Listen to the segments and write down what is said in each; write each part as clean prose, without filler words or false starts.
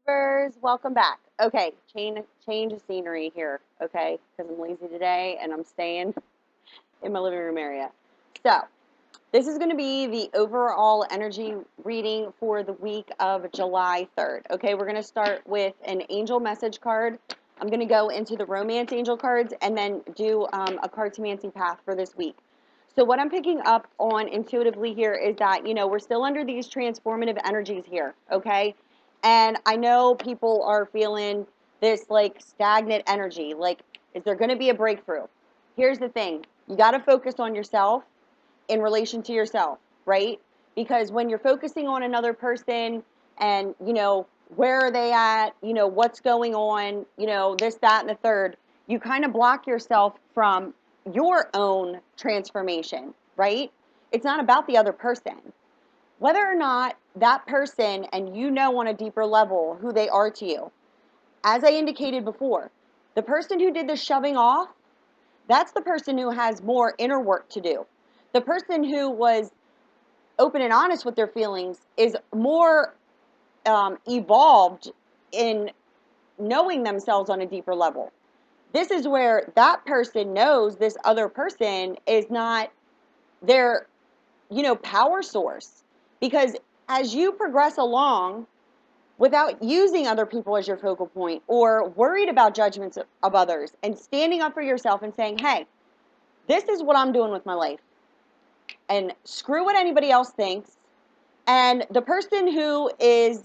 Viewers, welcome back. Okay, change of scenery here, okay? Because I'm lazy today and I'm staying in my living room area. So, this is going to be the overall energy reading for the week of July 3rd. Okay, we're going to start with an angel message card. I'm going to go into the romance angel cards and then do a cartomancy path for this week. So what I'm picking up on intuitively here is that, we're still under these transformative energies here, okay? And I know people are feeling this like stagnant energy. Like, is there going to be a breakthrough? Here's the thing. You got to focus on yourself in relation to yourself, right? Because when you're focusing on another person and, where are they at, what's going on, this, that, and the third, you kind of block yourself from your own transformation, right? It's not about the other person. Whether or not that person and on a deeper level who they are to you, as I indicated before, the person who did the shoving off, that's the person who has more inner work to do. The person who was open and honest with their feelings is more evolved in knowing themselves on a deeper level. This is where that person knows this other person is not their, power source. Because as you progress along, without using other people as your focal point or worried about judgments of others and standing up for yourself and saying, hey, this is what I'm doing with my life. And screw what anybody else thinks. And the person who is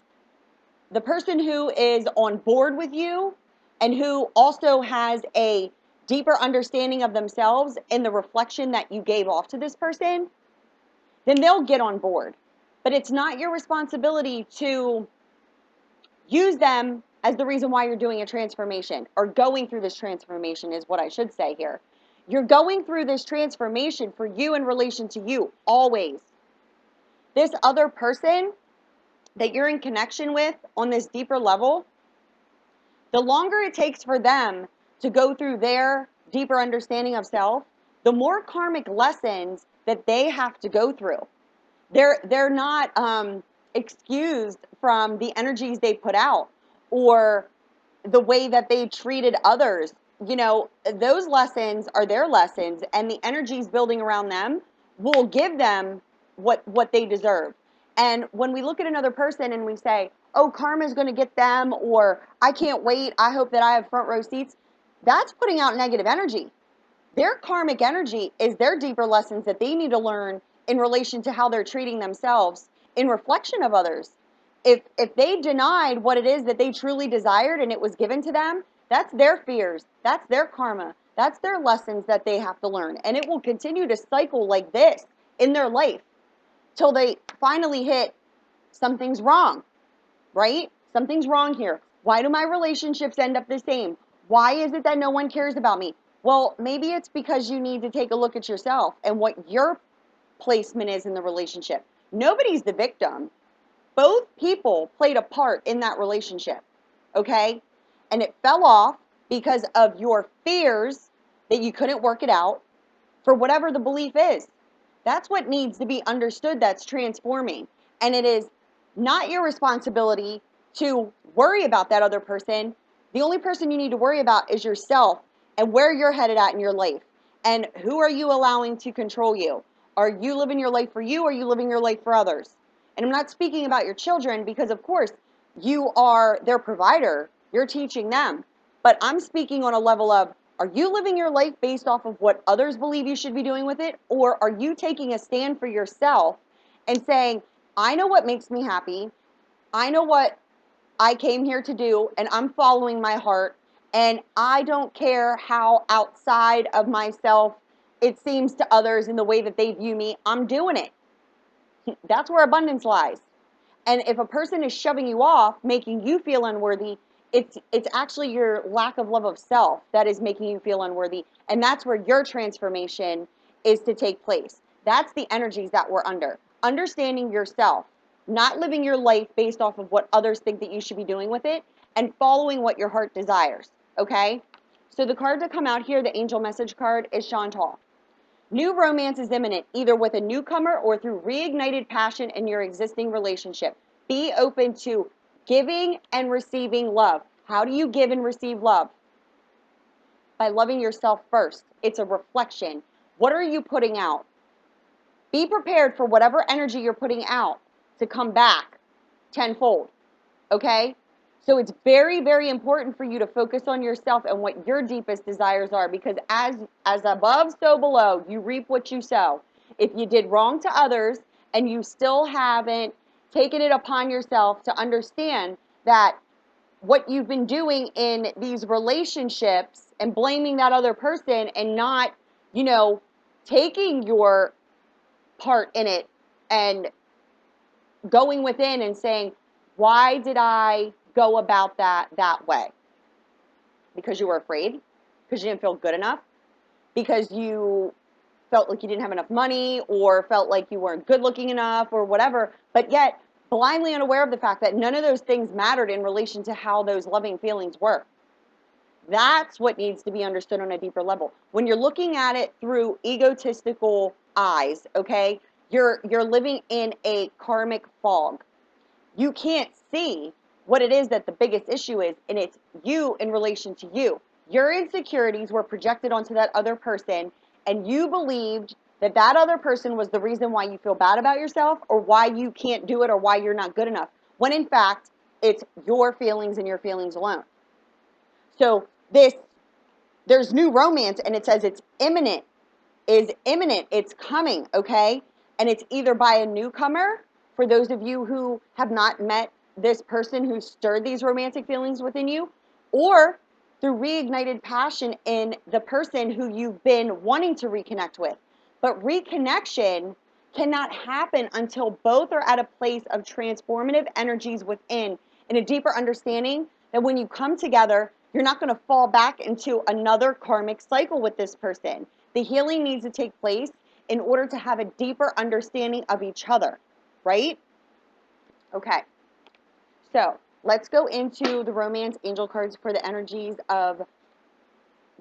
on board with you and who also has a deeper understanding of themselves in the reflection that you gave off to this person, then they'll get on board. But it's not your responsibility to use them as the reason why you're doing a transformation or going through this transformation is what I should say here. You're going through this transformation for you in relation to you, always. This other person that you're in connection with on this deeper level, the longer it takes for them to go through their deeper understanding of self, the more karmic lessons that they have to go through. They're not excused from the energies they put out or the way that they treated others. Those lessons are their lessons, and the energies building around them will give them what they deserve. And when we look at another person and we say, oh, karma's going to get them, or I can't wait, I hope that I have front row seats, that's putting out negative energy. Their karmic energy is their deeper lessons that they need to learn in relation to how they're treating themselves in reflection of others. If they denied what it is that they truly desired and it was given to them, that's their fears, that's their karma, that's their lessons that they have to learn. And it will continue to cycle like this in their life till they finally hit something's wrong, right? Something's wrong here. Why do my relationships end up the same? Why is it that no one cares about me? Well, maybe it's because you need to take a look at yourself and what your placement is in the relationship. Nobody's the victim. Both people played a part in that relationship, okay? And it fell off because of your fears that you couldn't work it out for whatever the belief is. That's what needs to be understood, that's transforming. And it is not your responsibility to worry about that other person. The only person you need to worry about is yourself and where you're headed at in your life. And who are you allowing to control you? Are you living your life for you, or are you living your life for others? And I'm not speaking about your children because, of course, you are their provider. You're teaching them. But I'm speaking on a level of, are you living your life based off of what others believe you should be doing with it? Or are you taking a stand for yourself and saying, I know what makes me happy. I know what I came here to do, and I'm following my heart. And I don't care how outside of myself it seems to others in the way that they view me. I'm doing it. That's where abundance lies. And if a person is shoving you off, making you feel unworthy, it's actually your lack of love of self that is making you feel unworthy. And that's where your transformation is to take place. That's the energies that we're under. Understanding yourself, not living your life based off of what others think that you should be doing with it, and following what your heart desires. Okay? So the card to come out here, the angel message card, is Chantal. New romance is imminent, either with a newcomer or through reignited passion in your existing relationship. Be open to giving and receiving love. How do you give and receive love? By loving yourself first. It's a reflection. What are you putting out? Be prepared for whatever energy you're putting out to come back tenfold, okay? So it's very, very important for you to focus on yourself and what your deepest desires are, because as above, so below, you reap what you sow. If you did wrong to others and you still haven't taken it upon yourself to understand that what you've been doing in these relationships and blaming that other person and not, taking your part in it and going within and saying, why did I go about that way? Because you were afraid? Because you didn't feel good enough? Because you felt like you didn't have enough money or felt like you weren't good looking enough or whatever, but yet blindly unaware of the fact that none of those things mattered in relation to how those loving feelings were. That's what needs to be understood on a deeper level. When you're looking at it through egotistical eyes, okay, you're living in a karmic fog. You can't see what it is that the biggest issue is, and it's you in relation to you. Your insecurities were projected onto that other person, and you believed that that other person was the reason why you feel bad about yourself or why you can't do it or why you're not good enough, when in fact, it's your feelings and your feelings alone. So there's new romance, and it says it's imminent, it's coming, okay? And it's either by a newcomer, for those of you who have not met this person who stirred these romantic feelings within you, or through reignited passion in the person who you've been wanting to reconnect with. But reconnection cannot happen until both are at a place of transformative energies within and a deeper understanding that when you come together, you're not going to fall back into another karmic cycle with this person. The healing needs to take place in order to have a deeper understanding of each other, right? Okay, so let's go into the romance angel cards for the energies of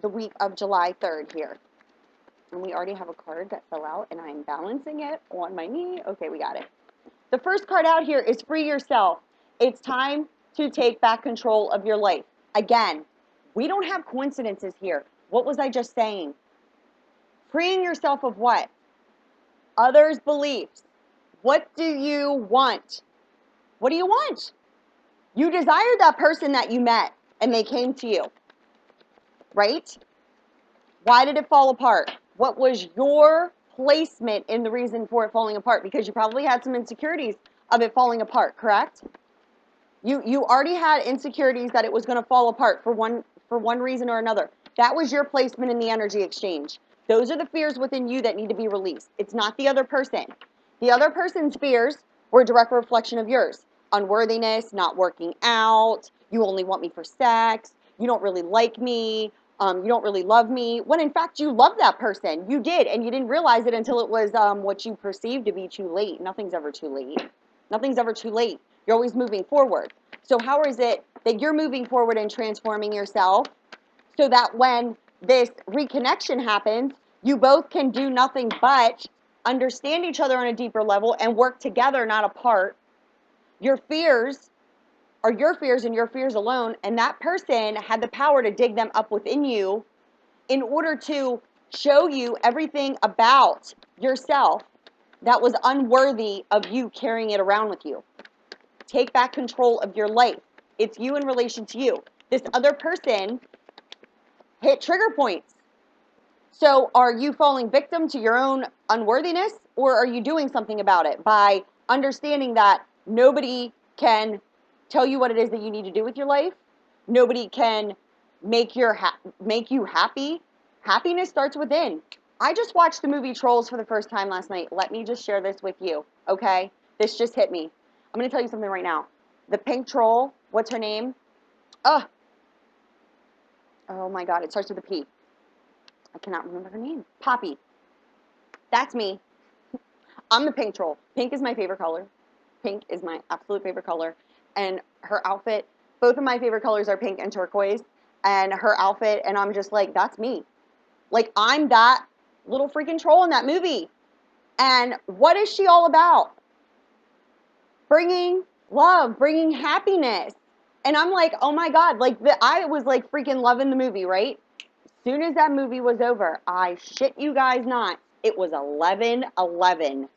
the week of July 3rd here. And we already have a card that fell out, and I'm balancing it on my knee. Okay, we got it. The first card out here is free yourself. It's time to take back control of your life. Again, we don't have coincidences here. What was I just saying? Freeing yourself of what? Others' beliefs. What do you want? What do you want? You desired that person that you met and they came to you, right? Why did it fall apart? What was your placement in the reason for it falling apart? Because you probably had some insecurities of it falling apart, correct? You already had insecurities that it was going to fall apart for one reason or another. That was your placement in the energy exchange. Those are the fears within you that need to be released. It's not the other person. The other person's fears were a direct reflection of yours. Unworthiness, not working out, you only want me for sex, you don't really like me, you don't really love me, when in fact you love that person. You did, and you didn't realize it until it was what you perceived to be too late. Nothing's ever too late. Nothing's ever too late. You're always moving forward. So how is it that you're moving forward and transforming yourself so that when this reconnection happens, you both can do nothing but understand each other on a deeper level and work together, not apart? Your fears are your fears and your fears alone, and that person had the power to dig them up within you in order to show you everything about yourself that was unworthy of you carrying it around with you. Take back control of your life. It's you in relation to you. This other person hit trigger points. So are you falling victim to your own unworthiness, or are you doing something about it by understanding that nobody can tell you what it is that you need to do with your life? Nobody can make you happy. Happiness starts within. I just watched the movie Trolls for the first time last night. Let me just share this with you, okay? This just hit me. I'm going to tell you something right now. The pink troll, what's her name? Oh my God, it starts with a P. I cannot remember her name. Poppy. That's me. I'm the pink troll. Pink is my favorite color. Pink is my absolute favorite color. And her outfit, both of my favorite colors are pink and turquoise. And her outfit, and I'm just like, that's me. Like, I'm that little freaking troll in that movie. And what is she all about? Bringing Love, bringing happiness. And I'm like, oh my God, like I was like freaking loving the movie, right? As soon as that movie was over, I shit you guys not, it was 11:11.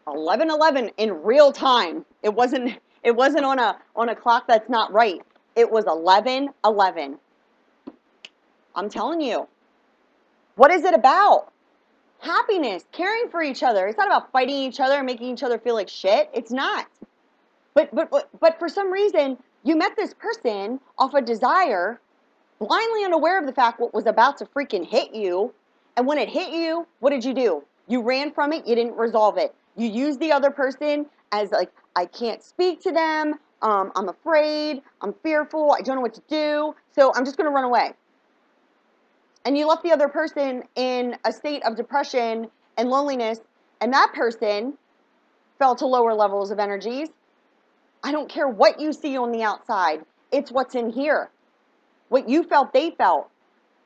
11:11 in real time. It wasn't on a clock that's not right. It was 11:11. I'm telling you. What is it about? Happiness, caring for each other. It's not about fighting each other and making each other feel like shit. It's not. But for some reason, you met this person off a desire, blindly unaware of the fact what was about to freaking hit you. And when it hit you, what did you do? You ran from it. You didn't resolve it. You used the other person as like, I can't speak to them. I'm afraid. I'm fearful. I don't know what to do. So I'm just going to run away. And you left the other person in a state of depression and loneliness. And that person fell to lower levels of energies. I don't care what you see on the outside. It's what's in here. What you felt, they felt.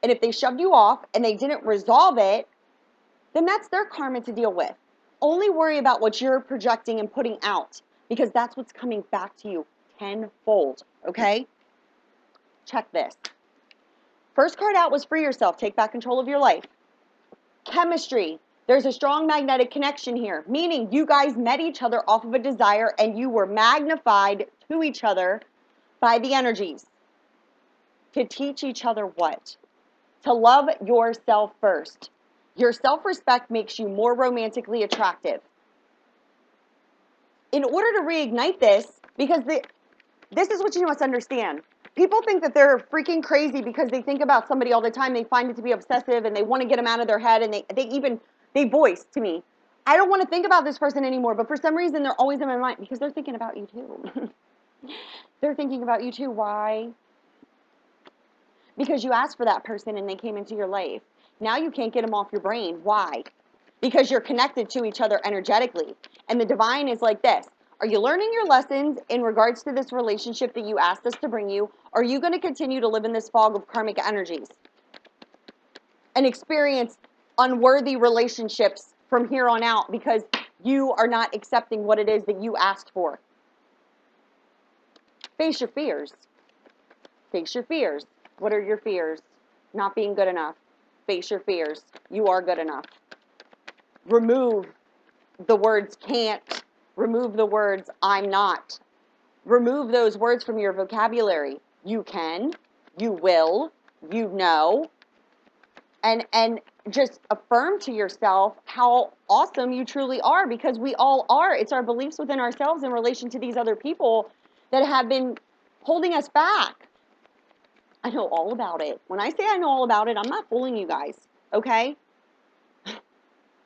And if they shoved you off and they didn't resolve it, then that's their karma to deal with. Only worry about what you're projecting and putting out, because that's what's coming back to you tenfold, okay? Check this. First card out was free yourself. Take back control of your life. Chemistry. There's a strong magnetic connection here, meaning you guys met each other off of a desire and you were magnified to each other by the energies. To teach each other what? To love yourself first. Your self-respect makes you more romantically attractive. In order to reignite this, because this is what you must understand. People think that they're freaking crazy because they think about somebody all the time. They find it to be obsessive and they want to get them out of their head, and they voice to me, I don't want to think about this person anymore, but for some reason they're always in my mind because they're thinking about you too. They're thinking about you too. Why? Because you asked for that person and they came into your life. Now you can't get them off your brain. Why? Because you're connected to each other energetically. And the divine is like this. Are you learning your lessons in regards to this relationship that you asked us to bring you? Or are you going to continue to live in this fog of karmic energies and experience unworthy relationships from here on out because you are not accepting what it is that you asked for? Face your fears. Face your fears. What are your fears? Not being good enough. Face your fears. You are good enough. Remove the words can't. Remove the words I'm not. Remove those words from your vocabulary. You can, you will, you know, and just affirm to yourself how awesome you truly are, because we all are. It's our beliefs within ourselves in relation to these other people that have been holding us back. I know all about it. When I say I know all about it, I'm not fooling you guys, okay?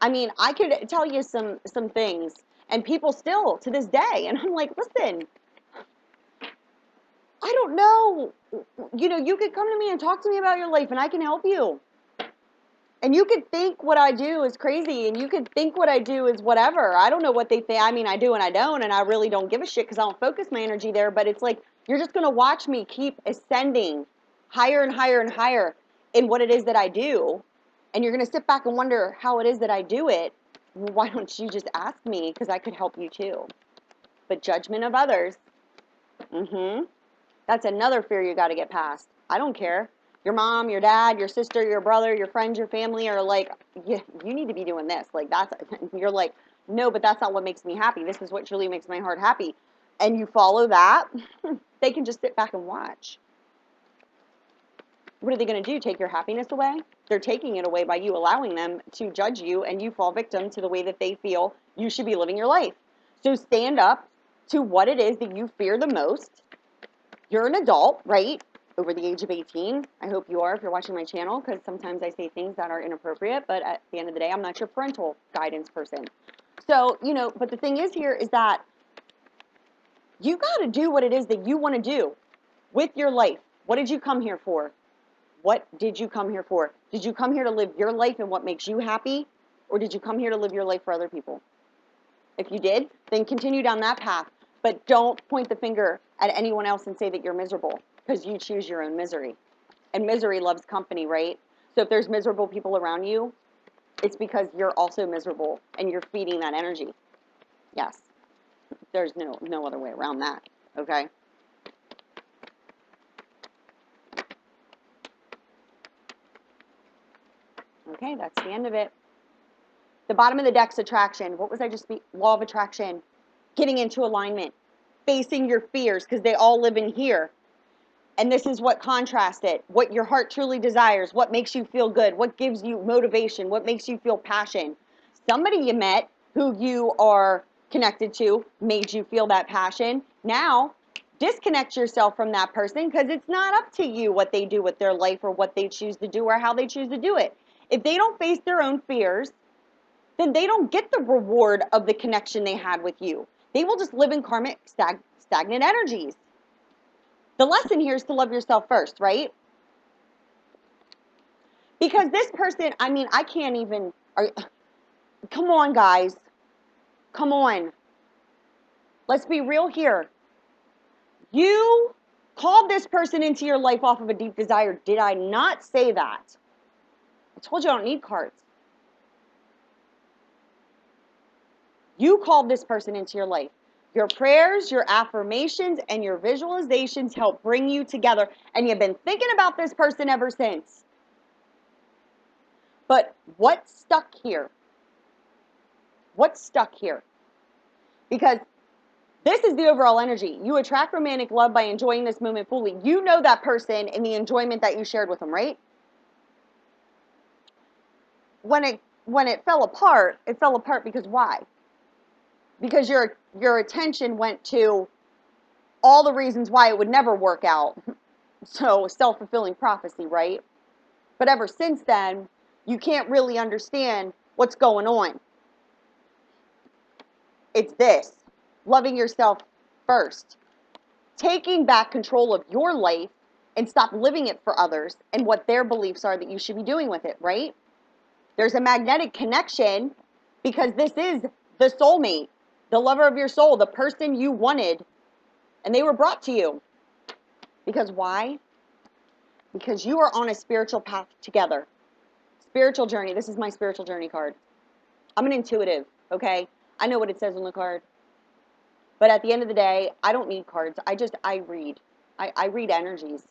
I mean, I could tell you some things, and people still, to this day, and I'm like, listen, I don't know. You know, you could come to me and talk to me about your life, and I can help you. And you could think what I do is crazy, and you could think what I do is whatever. I don't know what they think. I mean, I do and I don't, and I really don't give a shit because I don't focus my energy there, but it's like, you're just going to watch me keep ascending higher and higher and higher in what it is that I do, and you're going to sit back and wonder how it is that I do it. Well, why don't you just ask me, because I could help you too. But judgment of others, that's another fear you got to get past. I don't care. Your mom, your dad, your sister, your brother, your friends, your family are like, you need to be doing this. Like, that's, you're like, no, but that's not what makes me happy. This is what truly makes my heart happy. And you follow that, they can just sit back and watch. What are they going to do? Take your happiness away? They're taking it away by you allowing them to judge you, and you fall victim to the way that they feel you should be living your life. So stand up to what it is that you fear the most. You're an adult, right? Over the age of 18. I hope you are if you're watching my channel, because sometimes I say things that are inappropriate, but at the end of the day, I'm not your parental guidance person. So, you know, but the thing is here is that you got to do what it is that you want to do with your life. What did you come here for? What did you come here for? Did you come here to live your life and what makes you happy? Or did you come here to live your life for other people? If you did, then continue down that path. But don't point the finger at anyone else and say that you're miserable, because you choose your own misery. And misery loves company, right? So if there's miserable people around you, it's because you're also miserable and you're feeding that energy. Yes. There's no other way around that, okay? Okay, that's the end of it. The bottom of the deck's attraction. What was I just law of attraction. Getting into alignment. Facing your fears, because they all live in here. And this is what contrasts it. What your heart truly desires. What makes you feel good. What gives you motivation. What makes you feel passion. Somebody you met who you are connected to made you feel that passion. Now, disconnect yourself from that person because it's not up to you what they do with their life or what they choose to do or how they choose to do it. If they don't face their own fears, then they don't get the reward of the connection they had with you. They will just live in karmic stagnant energies. The lesson here is to love yourself first, right? Because this person, I mean, I can't even, come on, guys. Come on. Let's be real here. You called this person into your life off of a deep desire. Did I not say that? I told you I don't need cards. You called this person into your life. Your prayers, your affirmations, and your visualizations help bring you together. And you've been thinking about this person ever since. But what's stuck here? What's stuck here? Because this is the overall energy. You attract romantic love by enjoying this moment fully. You know that person and the enjoyment that you shared with them, right? When it fell apart because why? Because your attention went to all the reasons why it would never work out. So self-fulfilling prophecy, right? But ever since then, you can't really understand what's going on. It's this, loving yourself first. Taking back control of your life and stop living it for others and what their beliefs are that you should be doing with it, right? There's a magnetic connection because this is the soulmate, the lover of your soul, the person you wanted, and they were brought to you. Because why? Because you are on a spiritual path together. Spiritual journey. This is my spiritual journey card. I'm an intuitive, okay? I know what it says on the card. But at the end of the day, I don't need cards. I read. I read energies.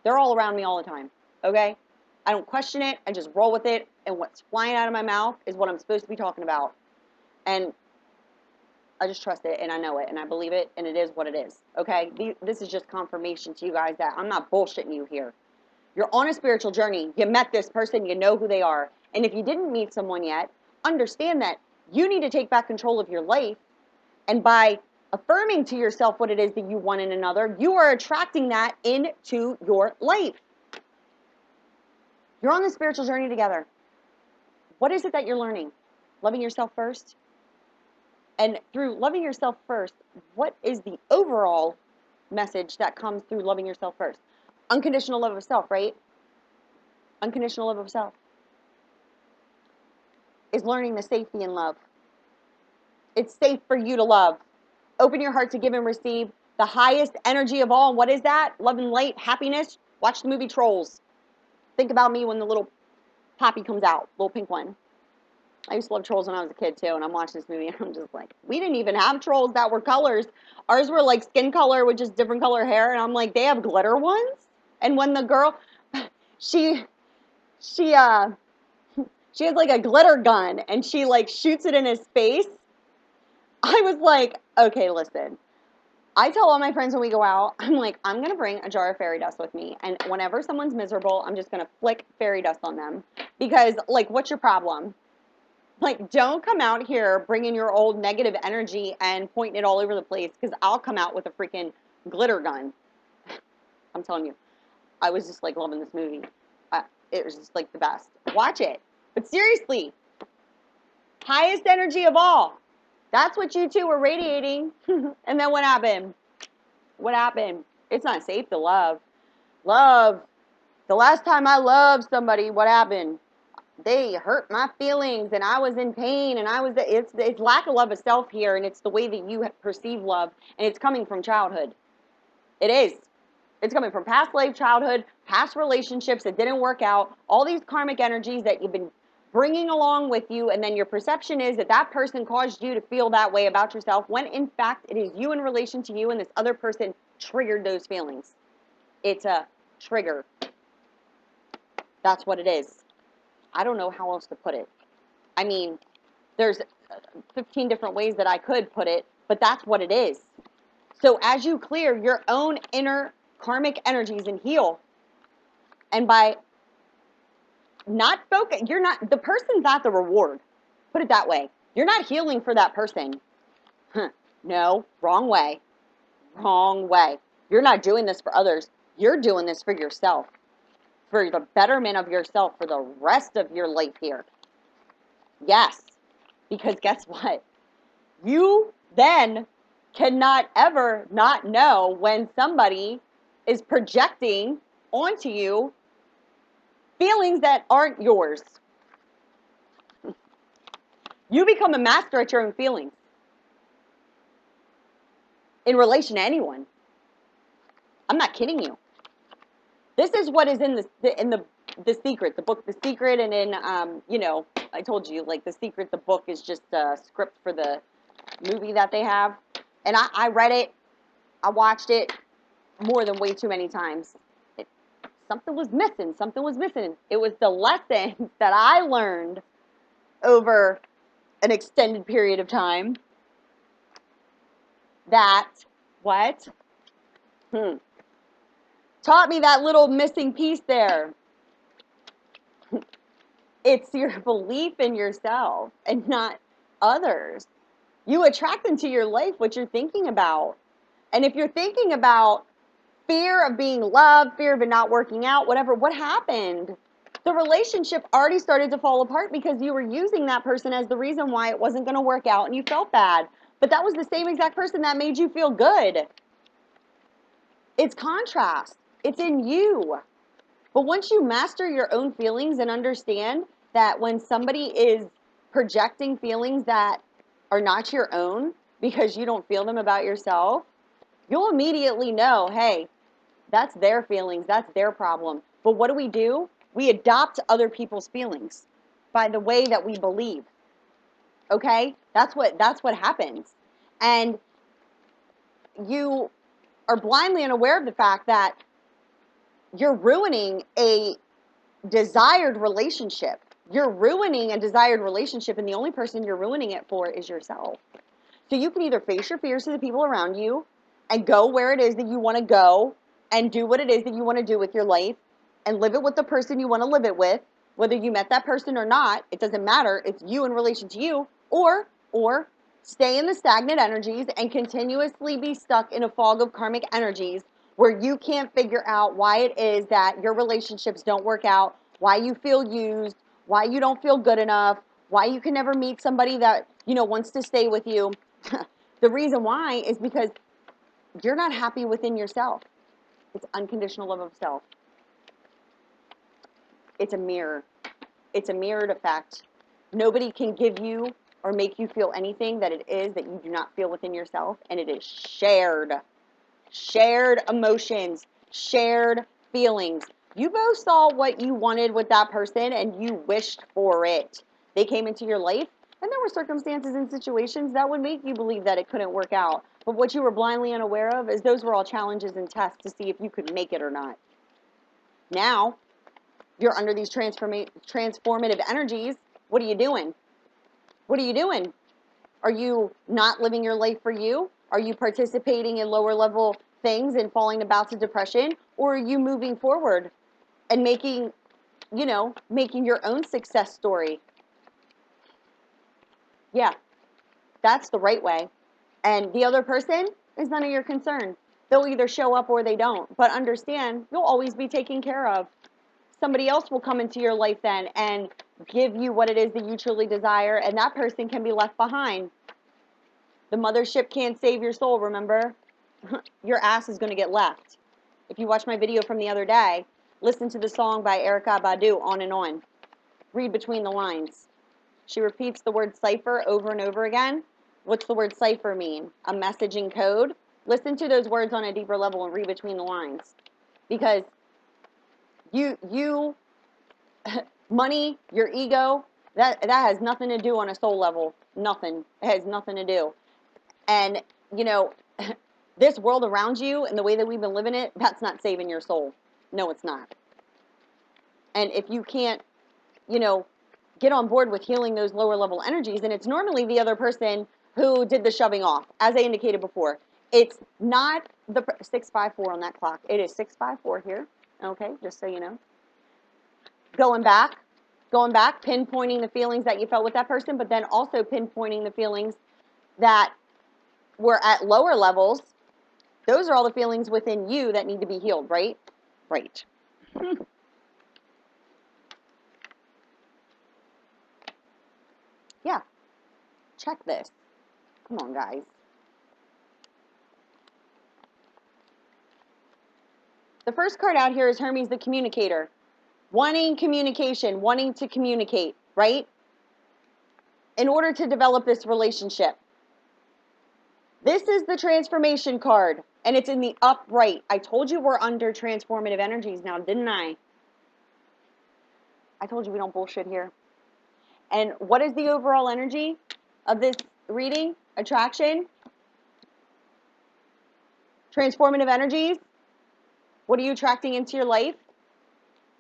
They're all around me all the time, okay? I don't question it. I just roll with it. And what's flying out of my mouth is what I'm supposed to be talking about. And I just trust it, and I know it, and I believe it, and it is what it is, okay? This is just confirmation to you guys that I'm not bullshitting you here. You're on a spiritual journey. You met this person. You know who they are. And if you didn't meet someone yet, understand that you need to take back control of your life. And by affirming to yourself what it is that you want in another, you are attracting that into your life. You're on the spiritual journey together. What is it that you're learning? Loving yourself first? And through loving yourself first, what is the overall message that comes through loving yourself first? Unconditional love of self, right? Unconditional love of self is learning the safety in love. It's safe for you to love. Open your heart to give and receive the highest energy of all. And what is that? Love and light, happiness. Watch the movie Trolls. Think about me when the little Poppy comes out, little pink one. I used to love Trolls when I was a kid too, and I'm watching this movie and I'm just like, we didn't even have Trolls that were colors. Ours were like skin color with just different color hair, and I'm like, they have glitter ones? And when the girl, she has like a glitter gun and she like shoots it in his face. I was like, okay, listen. I tell all my friends when we go out, I'm like, I'm going to bring a jar of fairy dust with me. And whenever someone's miserable, I'm just going to flick fairy dust on them. Because, like, what's your problem? Like, don't come out here bringing your old negative energy and pointing it all over the place. Because I'll come out with a freaking glitter gun. I'm telling you. I was just, like, loving this movie. It was just, like, the best. Watch it. But seriously, highest energy of all. That's what you two were radiating. And then what happened? What happened? It's not safe to love. Love. The last time I loved somebody, what happened? They hurt my feelings and I was in pain and it's lack of love of self here, and it's the way that you perceive love, and it's coming from childhood. It is. It's coming from past life, childhood, past relationships that didn't work out, all these karmic energies that you've been bringing along with you, and then your perception is that that person caused you to feel that way about yourself, when in fact it is you in relation to you, and this other person triggered those feelings. It's a trigger. That's what it is. I don't know how else to put it. I mean, there's 15 different ways that I could put it, but that's what it is. So as you clear your own inner karmic energies and heal, and by not focus, you're not, the person's not the reward. Put it that way. You're not healing for that person. No, wrong way. Wrong way. You're not doing this for others. You're doing this for yourself, for the betterment of yourself, for the rest of your life here. Yes, because guess what? You then cannot ever not know when somebody is projecting onto you feelings that aren't yours. You become a master at your own feelings in relation to anyone. I'm not kidding you. This is what is in the Secret, the book The Secret, and in I told you, like, The Secret, the book is just a script for the movie that they have, and I read it, I watched it more than way too many times. Something was missing. Something was missing. It was the lessons that I learned over an extended period of time that what taught me that little missing piece there. It's your belief in yourself and not others. You attract into your life what you're thinking about. And if you're thinking about fear of being loved, fear of it not working out, whatever, what happened? The relationship already started to fall apart because you were using that person as the reason why it wasn't going to work out and you felt bad. But that was the same exact person that made you feel good. It's contrast. It's in you. But once you master your own feelings and understand that when somebody is projecting feelings that are not your own because you don't feel them about yourself, you'll immediately know, hey, that's their feelings, that's their problem. But what do? We adopt other people's feelings by the way that we believe. Okay? That's what happens. And you are blindly unaware of the fact that you're ruining a desired relationship. You're ruining a desired relationship, and the only person you're ruining it for is yourself. So you can either face your fears to the people around you and go where it is that you want to go and do what it is that you want to do with your life and live it with the person you want to live it with, whether you met that person or not, it doesn't matter. It's you in relation to you, or stay in the stagnant energies and continuously be stuck in a fog of karmic energies where you can't figure out why it is that your relationships don't work out, why you feel used, why you don't feel good enough, why you can never meet somebody that, wants to stay with you. The reason why is because you're not happy within yourself. It's unconditional love of self. It's a mirror. It's a mirrored effect. Nobody can give you or make you feel anything that it is that you do not feel within yourself, and it is shared. Shared emotions, shared feelings. You both saw what you wanted with that person and you wished for it. They came into your life, and there were circumstances and situations that would make you believe that it couldn't work out. But what you were blindly unaware of is those were all challenges and tests to see if you could make it or not. Now, you're under these transformative energies. What are you doing? What are you doing? Are you not living your life for you? Are you participating in lower level things and falling to bouts of depression? Or are you moving forward and making your own success story? Yeah, that's the right way. And the other person is none of your concern. They'll either show up or they don't. But understand, you'll always be taken care of. Somebody else will come into your life then and give you what it is that you truly desire, and that person can be left behind. The mothership can't save your soul, remember? Your ass is going to get left. If you watch my video from the other day, listen to the song by Erykah Badu, On and On. Read between the lines. She repeats the word cipher over and over again. What's the word cipher mean? A messaging code? Listen to those words on a deeper level and read between the lines. Because you money, your ego, That has nothing to do on a soul level. Nothing. It has nothing to do. And, you know, this world around you and the way that we've been living it, that's not saving your soul. No, it's not. And if you can't, you know, get on board with healing those lower level energies, and it's normally the other person who did the shoving off, as I indicated before. It's not the 654 on that clock. It is 654 here. Okay, just so you know. Going back, pinpointing the feelings that you felt with that person, but then also pinpointing the feelings that were at lower levels. Those are all the feelings within you that need to be healed, right? Right. Yeah. Check this. Come on, guys. The first card out here is Hermes the Communicator. Wanting communication, wanting to communicate, right? In order to develop this relationship. This is the transformation card, and it's in the upright. I told you we're under transformative energies now, didn't I? I told you we don't bullshit here. And what is the overall energy of this reading? Attraction? Transformative energies? What are you attracting into your life?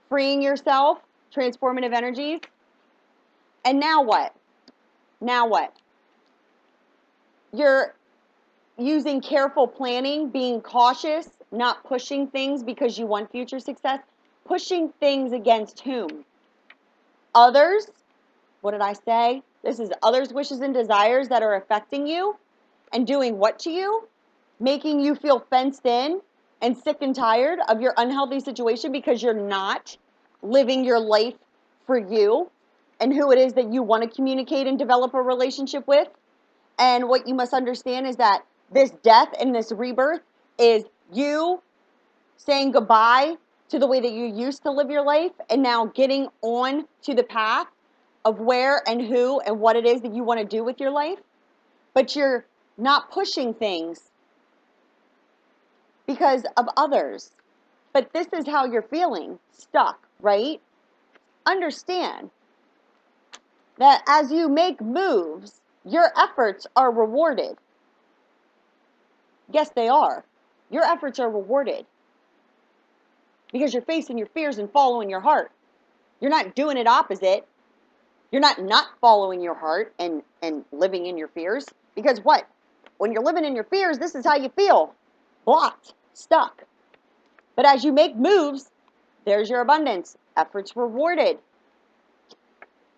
Freeing yourself? Transformative energies? And now what? Now what? You're using careful planning, being cautious, not pushing things because you want future success. Pushing things against whom? Others. What did I say? This is others' wishes and desires that are affecting you and doing what to you? Making you feel fenced in and sick and tired of your unhealthy situation because you're not living your life for you and who it is that you want to communicate and develop a relationship with. And what you must understand is that this death and this rebirth is you saying goodbye to the way that you used to live your life and now getting on to the path of where and who and what it is that you want to do with your life. But you're not pushing things because of others. But this is how you're feeling, stuck, right? Understand that as you make moves, your efforts are rewarded. Yes, they are. Your efforts are rewarded because you're facing your fears and following your heart. You're not doing it opposite. You're not following your heart and living in your fears. Because what? When you're living in your fears, this is how you feel. Blocked, stuck. But as you make moves, there's your abundance. Efforts rewarded.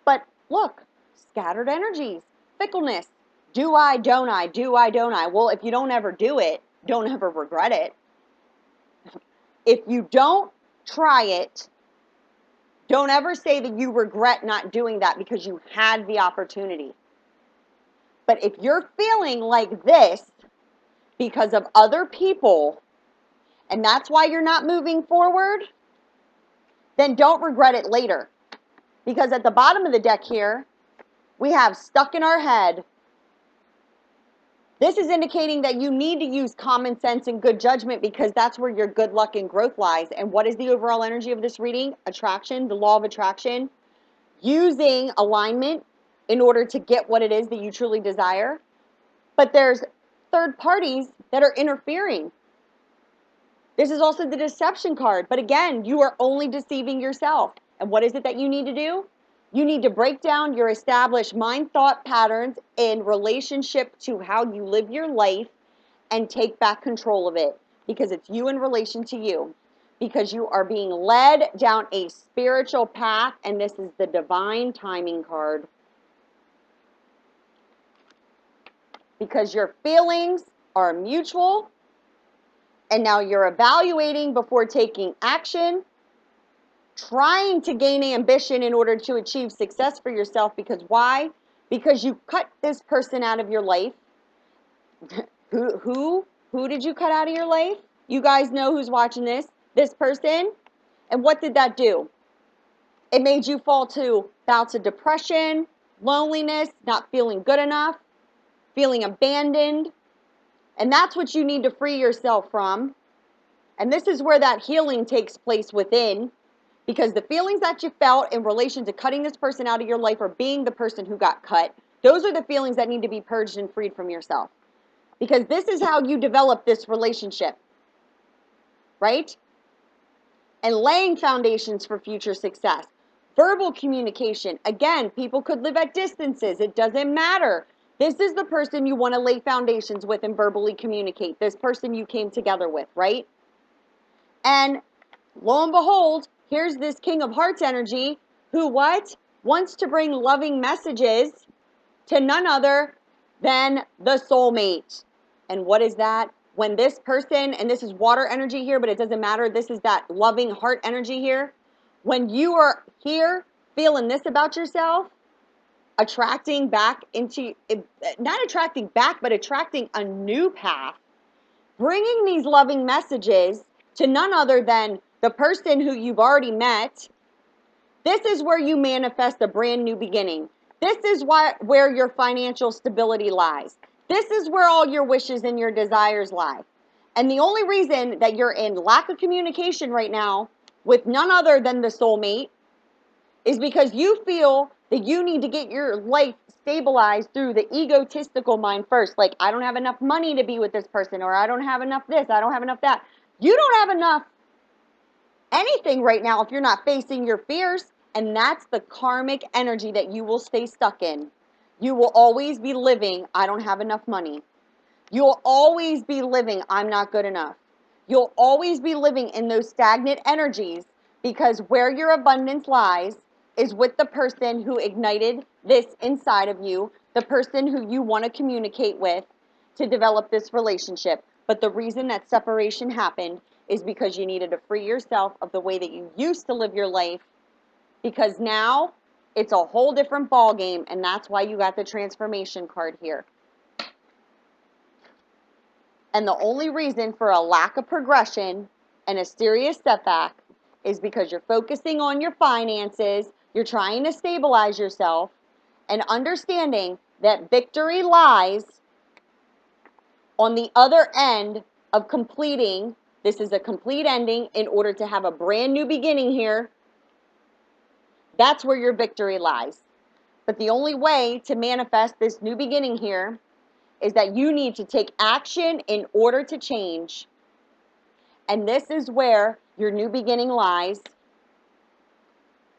But look, scattered energies, fickleness. Do I, don't I? Do I, don't I? Well, if you don't ever do it, don't ever regret it. If you don't try it, don't ever say that you regret not doing that because you had the opportunity. But if you're feeling like this because of other people, and that's why you're not moving forward, then don't regret it later. Because at the bottom of the deck here, we have stuck in our head. This is indicating that you need to use common sense and good judgment because that's where your good luck and growth lies. And what is the overall energy of this reading? Attraction, the law of attraction. Using alignment in order to get what it is that you truly desire. But there's third parties that are interfering. This is also the deception card. But again, you are only deceiving yourself. And what is it that you need to do? You need to break down your established mind thought patterns in relationship to how you live your life and take back control of it. Because it's you in relation to you. Because you are being led down a spiritual path, and this is the divine timing card. Because your feelings are mutual, and now you're evaluating before taking action, trying to gain ambition in order to achieve success for yourself. Because why? Because you cut this person out of your life. Who did you cut out of your life? You guys know who's watching this. This person. And what did that do? It made you fall to bouts of depression, loneliness, not feeling good enough, feeling abandoned. And that's what you need to free yourself from. And this is where that healing takes place within. Because the feelings that you felt in relation to cutting this person out of your life or being the person who got cut, those are the feelings that need to be purged and freed from yourself. Because this is how you develop this relationship, right? And laying foundations for future success. Verbal communication. Again, people could live at distances. It doesn't matter. This is the person you want to lay foundations with and verbally communicate. This person you came together with, right? And lo and behold, here's this King of Hearts energy who what? Wants to bring loving messages to none other than the soulmate. And what is that? When this person, and this is water energy here, but it doesn't matter, this is that loving heart energy here. When you are here feeling this about yourself, attracting back into, not attracting back, but attracting a new path, bringing these loving messages to none other than the person who you've already met, this is where you manifest a brand new beginning. This is where your financial stability lies. This is where all your wishes and your desires lie. And the only reason that you're in lack of communication right now with none other than the soulmate is because you feel that you need to get your life stabilized through the egotistical mind first. Like, I don't have enough money to be with this person, or I don't have enough this, I don't have enough that. You don't have enough anything right now if you're not facing your fears. And that's the karmic energy that you will stay stuck in. You will always be living, I don't have enough money. You'll always be living, I'm not good enough. You'll always be living in those stagnant energies, because where your abundance lies is with the person who ignited this inside of you, the person who you want to communicate with to develop this relationship. But the reason that separation happened is because you needed to free yourself of the way that you used to live your life, because now it's a whole different ball game, and that's why you got the transformation card here. And the only reason for a lack of progression and a serious setback is because you're focusing on your finances, you're trying to stabilize yourself, and understanding that victory lies on the other end of completing. This is a complete ending in order to have a brand new beginning here. That's where your victory lies. But the only way to manifest this new beginning here is that you need to take action in order to change. And this is where your new beginning lies.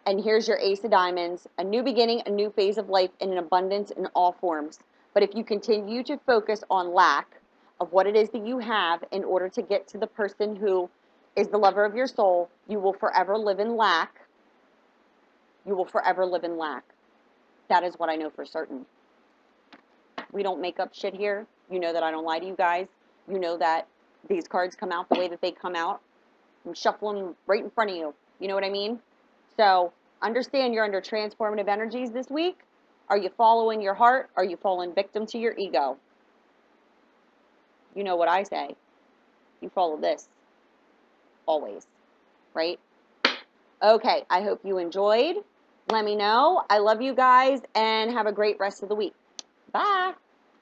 And here's your Ace of Diamonds, a new beginning, a new phase of life in an abundance in all forms. But if you continue to focus on lack of what it is that you have in order to get to the person who is the lover of your soul, you will forever live in lack. You will forever live in lack. That is what I know for certain. We don't make up shit here. You know that I don't lie to you guys. You know that these cards come out the way that they come out. I'm shuffling them right in front of you. You know what I mean? So understand you're under transformative energies this week. Are you following your heart? Are you falling victim to your ego? You know what I say. You follow this. Always. Right? Okay, I hope you enjoyed. Let me know. I love you guys, and have a great rest of the week. Bye.